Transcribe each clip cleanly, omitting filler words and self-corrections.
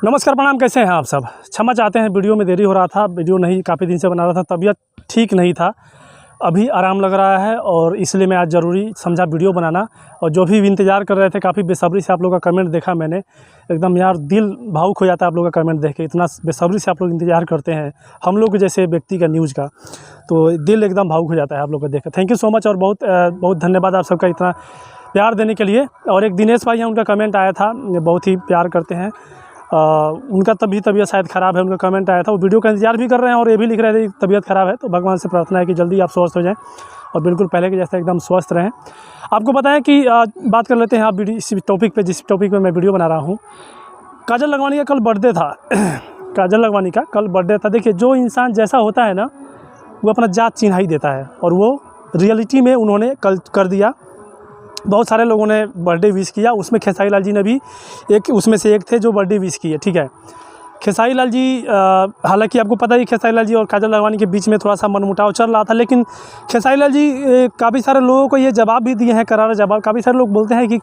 नमस्कार प्रणाम, कैसे हैं आप सब। क्षमा चाहते हैं, वीडियो में देरी हो रहा था, वीडियो नहीं काफ़ी दिन से बना रहा था, तबीयत ठीक नहीं था। अभी आराम लग रहा है और इसलिए मैं आज ज़रूरी समझा वीडियो बनाना। और जो भी इंतज़ार कर रहे थे, काफ़ी बेसब्री से आप लोगों का कमेंट देखा मैंने, एकदम यार दिल भावुक हो जाता है आप लोगों का कमेंट देख के। इतना बेसब्री से आप लोग इंतज़ार करते हैं हम लोग जैसे व्यक्ति का न्यूज़ का, तो दिल एकदम भावुक हो जाता है आप लोग को देख कर। थैंक यू सो मच और बहुत बहुत धन्यवाद आप सबका इतना प्यार देने के लिए। और एक दिनेश भाई हैं, उनका कमेंट आया था, बहुत ही प्यार करते हैं। उनका तबीयत शायद ख़राब है, उनका कमेंट आया था, वो वीडियो का इंतजार भी कर रहे हैं और ये भी लिख रहे थे तबीयत ख़राब है। तो भगवान से प्रार्थना है कि जल्दी आप स्वस्थ हो जाएं और बिल्कुल पहले के जैसे एकदम स्वस्थ रहें। आपको बताएं कि बात कर लेते हैं आप इस टॉपिक पे, जिस टॉपिक पे मैं वीडियो बना रहा हूँ। काजल लखवानी का कल बर्थडे था काजल लखवानी का कल बर्थडे था। देखिए, जो इंसान जैसा होता है ना, वो अपना जात चिन्ह ही देता है, और वो रियलिटी में उन्होंने कल कर दिया। बहुत सारे लोगों ने बर्थडे विश किया, उसमें खेसारी लाल जी ने भी उसमें से एक थे जो बर्थडे विश किए। ठीक है, खेसारी लाल जी, हालांकि आपको पता ही खेसारी लाल जी और काजल लखवानी के बीच में थोड़ा सा मनमुटाव चल रहा था, लेकिन खेसारी लाल जी काफ़ी सारे लोगों को ये जवाब भी दिए हैं, करारा जवाब। काफ़ी सारे लोग बोलते हैं कि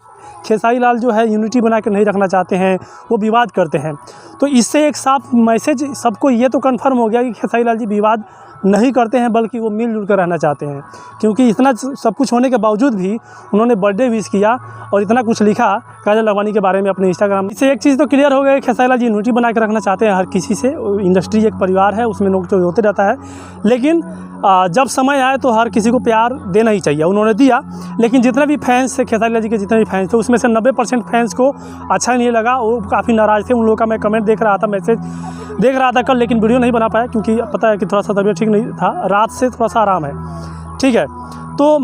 खेसारी लाल जो है यूनिटी बना के नहीं रखना चाहते हैं, वो विवाद करते हैं। तो इससे एक साफ मैसेज सबको ये तो कन्फर्म हो गया कि खेसारी लाल जी विवाद नहीं करते हैं, बल्कि वो मिलजुल कर रहना चाहते हैं। क्योंकि इतना सब कुछ होने के बावजूद भी उन्होंने बर्थडे विश किया और इतना कुछ लिखा काजल लखवानी के बारे में अपने इंस्टाग्राम। इससे एक चीज़ तो क्लियर हो गया, खेसारी लाल जी यूनिटी बना के रखना चाहते हैं हर किसी से। इंडस्ट्री एक परिवार है, उसमें नोक जो होते रहता है, लेकिन जब समय आए तो हर किसी को प्यार देना ही चाहिए। उन्होंने दिया, लेकिन जितने भी फैंस थे खेसारी लाल जी के, जितने भी फैंस थे, उसमें से 90% फैंस को अच्छा नहीं लगा, वो काफ़ी नाराज़ थे। उन लोगों का मैं कमेंट देख रहा था, मैसेज देख रहा था कल, लेकिन वीडियो नहीं बना पाया क्योंकि पता है कि थोड़ा सा तबीयत ठीक नहीं था, रात से थोड़ा सा आराम है। ठीक है, तो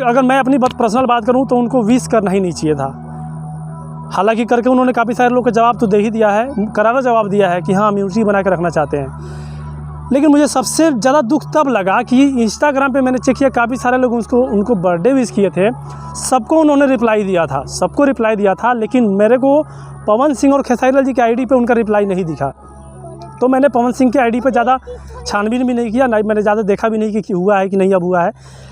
अगर मैं अपनी पर्सनल बात करूं तो उनको विश करना ही नहीं चाहिए था। हालांकि करके उन्होंने काफ़ी सारे लोग का जवाब तो दे ही दिया है, करारा जवाब दिया है कि हाँ, हम यूनिटी बना के रखना चाहते हैं। लेकिन मुझे सबसे ज़्यादा दुख तब लगा कि इंस्टाग्राम पे मैंने चेक किया, काफ़ी सारे लोग उनको बर्थडे विश किए थे, सबको उन्होंने रिप्लाई दिया था, सबको रिप्लाई दिया था। लेकिन मेरे को पवन सिंह और खेसारी लाल जी के आईडी पे उनका रिप्लाई नहीं दिखा। तो मैंने पवन सिंह के आईडी पे ज़्यादा छानबीन भी नहीं किया, नहीं मैंने ज़्यादा देखा भी नहीं कि हुआ है कि नहीं अब हुआ है।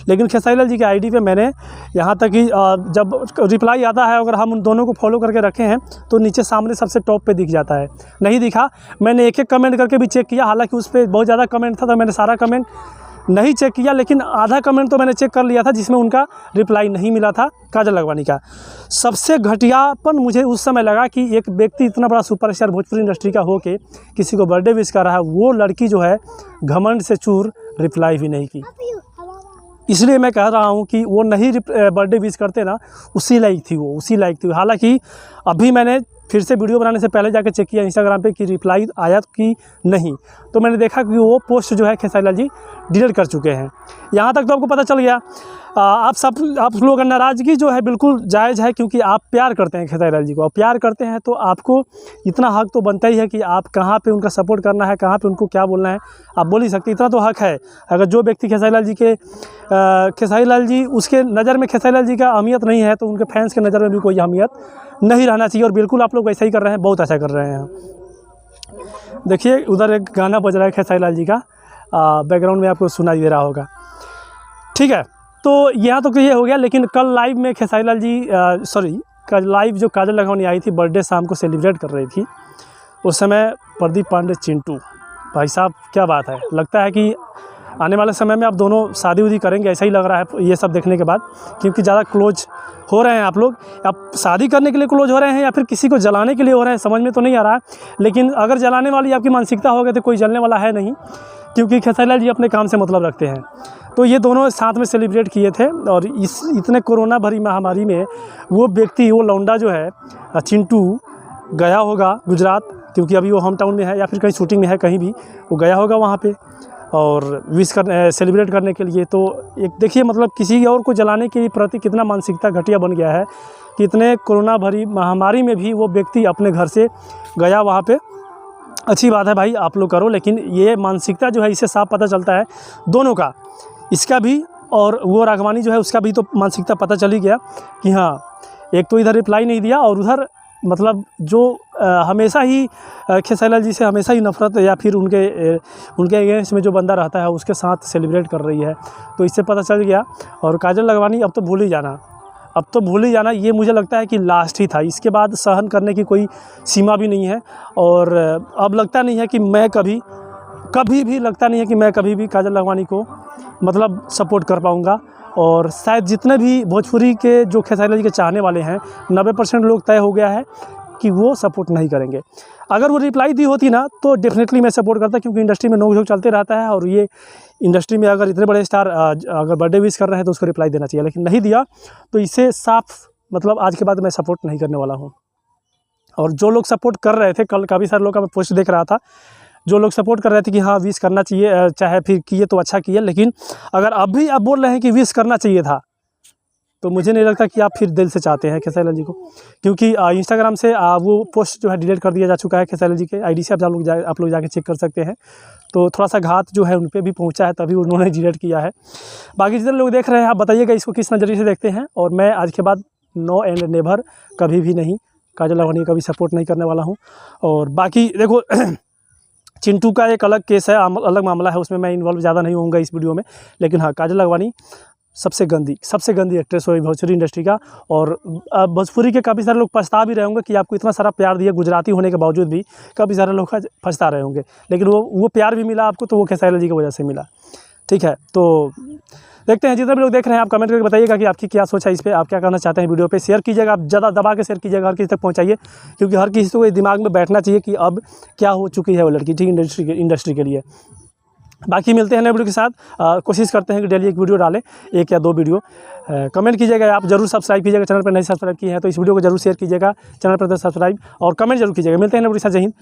लेकिन खेसारी लाल जी के आईडी पे मैंने यहाँ तक कि जब रिप्लाई आता है, अगर हम उन दोनों को फॉलो करके रखे हैं तो नीचे सामने सबसे टॉप पे दिख जाता है। नहीं दिखा, मैंने एक एक कमेंट करके भी चेक किया, हालांकि उस पर बहुत ज़्यादा कमेंट था तो मैंने सारा कमेंट नहीं चेक किया, लेकिन आधा कमेंट तो मैंने चेक कर लिया था जिसमें उनका रिप्लाई नहीं मिला था काजल लखवानी का। सबसे घटियापन मुझे उस समय लगा कि एक व्यक्ति इतना बड़ा सुपरस्टार भोजपुरी इंडस्ट्री का हो के किसी को बर्थडे विश कर रहा है, वो लड़की जो है घमंड से चूर रिप्लाई भी नहीं की। इसलिए मैं कह रहा हूँ कि वो नहीं बर्थडे विश करते ना, उसी लायक थी वो, उसी लायक थी। हालांकि अभी मैंने फिर से वीडियो बनाने से पहले जाकर चेक किया इंस्टाग्राम पे कि रिप्लाई आया कि नहीं, तो मैंने देखा कि वो पोस्ट जो है खेसारी लाल जी डिलीट कर चुके हैं। यहाँ तक तो आपको पता चल गया। आप लोगों का नाराज़गी जो है बिल्कुल जायज़ है, क्योंकि आप प्यार करते हैं खेसारी लाल जी को, और प्यार करते हैं तो आपको इतना हक तो बनता ही है कि आप कहाँ पे उनका सपोर्ट करना है, कहाँ पे उनको क्या बोलना है, आप बोल ही सकते, इतना तो हक है। अगर जो व्यक्ति खेसारी लाल जी उसके नज़र में खेसारी लाल जी का अहमियत नहीं है, तो उनके फैंस के नज़र में भी कोई अहमियत नहीं रहना चाहिए। और बिल्कुल आप लोग वैसा ही कर रहे हैं, बहुत अच्छा कर रहे हैं। देखिए, उधर एक गाना बज रहा है खेसारी लाल जी का, बैकग्राउंड में आपको सुनाई दे रहा होगा। ठीक है, तो यहाँ तो ये हो गया। लेकिन कल लाइव में खेसारी लाल जी कल लाइव जो काजल लखवानी आई थी, बर्थडे शाम को सेलिब्रेट कर रही थी, उस समय प्रदीप पांडे चिंटू भाई साहब, क्या बात है। लगता है कि आने वाले समय में आप दोनों शादी उदी करेंगे, ऐसा ही लग रहा है ये सब देखने के बाद, क्योंकि ज़्यादा क्लोज हो रहे हैं आप लोग। आप शादी करने के लिए क्लोज हो रहे हैं या फिर किसी को जलाने के लिए हो रहे हैं, समझ में तो नहीं आ रहा है। लेकिन अगर जलाने वाली आपकी मानसिकता होगी तो कोई जलने वाला है नहीं, क्योंकि खेसारी लाल जी अपने काम से मतलब रखते हैं। तो ये दोनों साथ में सेलिब्रेट किए थे, और इतने कोरोना भरी महामारी में वो व्यक्ति, वो लौंडा जो है चिंटू, गया होगा गुजरात, क्योंकि अभी वो होम टाउन में है या फिर कहीं शूटिंग में है, कहीं भी वो गया होगा वहाँ पे और सेलिब्रेट करने के लिए। तो एक देखिए, मतलब किसी और को जलाने के प्रति कितना मानसिकता घटिया बन गया है कि इतने कोरोना भरी महामारी में भी वो व्यक्ति अपने घर से गया वहाँ पे। अच्छी बात है भाई, आप लोग करो, लेकिन ये मानसिकता जो है, इससे साफ पता चलता है दोनों का, इसका भी और वो राघवानी जो है उसका भी, तो मानसिकता पता चल ही गया कि हाँ, एक तो इधर रिप्लाई नहीं दिया और उधर मतलब जो हमेशा ही खेसारी लाल जी से हमेशा ही नफ़रत या फिर उनके अगेंस्ट में जो बंदा रहता है उसके साथ सेलिब्रेट कर रही है। तो इससे पता चल गया। और काजल लखवानी अब तो भूल ही जाना, अब तो भूल ही जाना, ये मुझे लगता है कि लास्ट ही था। इसके बाद सहन करने की कोई सीमा भी नहीं है। और अब लगता नहीं है कि मैं कभी भी लगता नहीं है कि मैं कभी भी काजल लखमानी को मतलब सपोर्ट कर पाऊँगा। और शायद जितने भी भोजपुरी के जो खेसारी लाल जी के चाहने वाले हैं 90% लोग तय हो गया है कि वो सपोर्ट नहीं करेंगे। अगर वो रिप्लाई दी होती ना तो डेफिनेटली मैं सपोर्ट करता, क्योंकि इंडस्ट्री में नोक-झोंक चलते रहता है। और ये इंडस्ट्री में अगर इतने बड़े स्टार अगर बर्थडे विश कर रहे हैं तो उसको रिप्लाई देना चाहिए, लेकिन नहीं दिया तो इसे साफ मतलब आज के बाद मैं सपोर्ट नहीं करने वाला हूँ। और जो लोग सपोर्ट कर रहे थे, कल काफ़ी सारे लोग का मैं पोस्ट देख रहा था, जो लोग सपोर्ट कर रहे थे कि हाँ विश करना चाहिए, चाहे फिर किए तो अच्छा किए, लेकिन अगर अभी आप बोल रहे हैं कि विश करना चाहिए था तो मुझे नहीं लगता कि आप फिर दिल से चाहते हैं खेसारी लाल जी को। क्योंकि इंस्टाग्राम से वो पोस्ट जो है डिलीट कर दिया जा चुका है खेसारी लाल जी के आईडी से। आप लोग जाके चेक कर सकते हैं। तो थोड़ा सा घात जो है उन पे भी पहुंचा है, तभी उन्होंने डिलीट किया है। बाकी जितने लोग देख रहे हैं आप बताइएगा इसको किस नज़रिए से देखते हैं। और मैं आज के बाद नो एंड नेवर कभी भी नहीं काजल लखमानी का भी सपोर्ट नहीं करने वाला हूँ। और बाकी देखो चिंटू का एक अलग केस है, अलग मामला है, उसमें मैं इन्वॉल्व ज़्यादा नहीं होऊंगा इस वीडियो में। लेकिन हाँ, काजल लखमानी सबसे गंदी एक्ट्रेस हुई भोजपुरी इंडस्ट्री का। और भोजपुरी के काफ़ी सारे लोग पछता भी रहे होंगे कि आपको इतना सारा प्यार दिया, गुजराती होने के बावजूद भी काफ़ी सारे लोग पछता रहे होंगे। लेकिन वो प्यार भी मिला आपको तो वो खेसारी लाल जी की वजह से मिला। ठीक है, तो देखते हैं जितने भी लोग देख रहे हैं आप कमेंट करके बताइएगा कि आपकी क्या सोच है इस पर, आप क्या कहना चाहते हैं। वीडियो पे शेयर कीजिएगा, आप ज़्यादा दबा के शेयर कीजिएगा, हर किसी तक पहुंचाइए, क्योंकि हर किसी को दिमाग में बैठना चाहिए कि अब क्या हो चुकी है वो लड़की, ठीक इंडस्ट्री के लिए। बाकी मिलते हैं नए वीडियो के साथ। कोशिश करते हैं कि डेली एक वीडियो डालें, 1 या 2 वीडियो। कमेंट कीजिएगा, आप जरूर सब्सक्राइब कीजिएगा, चैनल पर नहीं सब्सक्राइब किए हैं तो इस वीडियो को जरूर शेयर कीजिएगा, चैनल पर सब्सक्राइब और कमेंट जरूर कीजिएगा। मिलते हैं नए वीडियो के साथ। जय हिंद।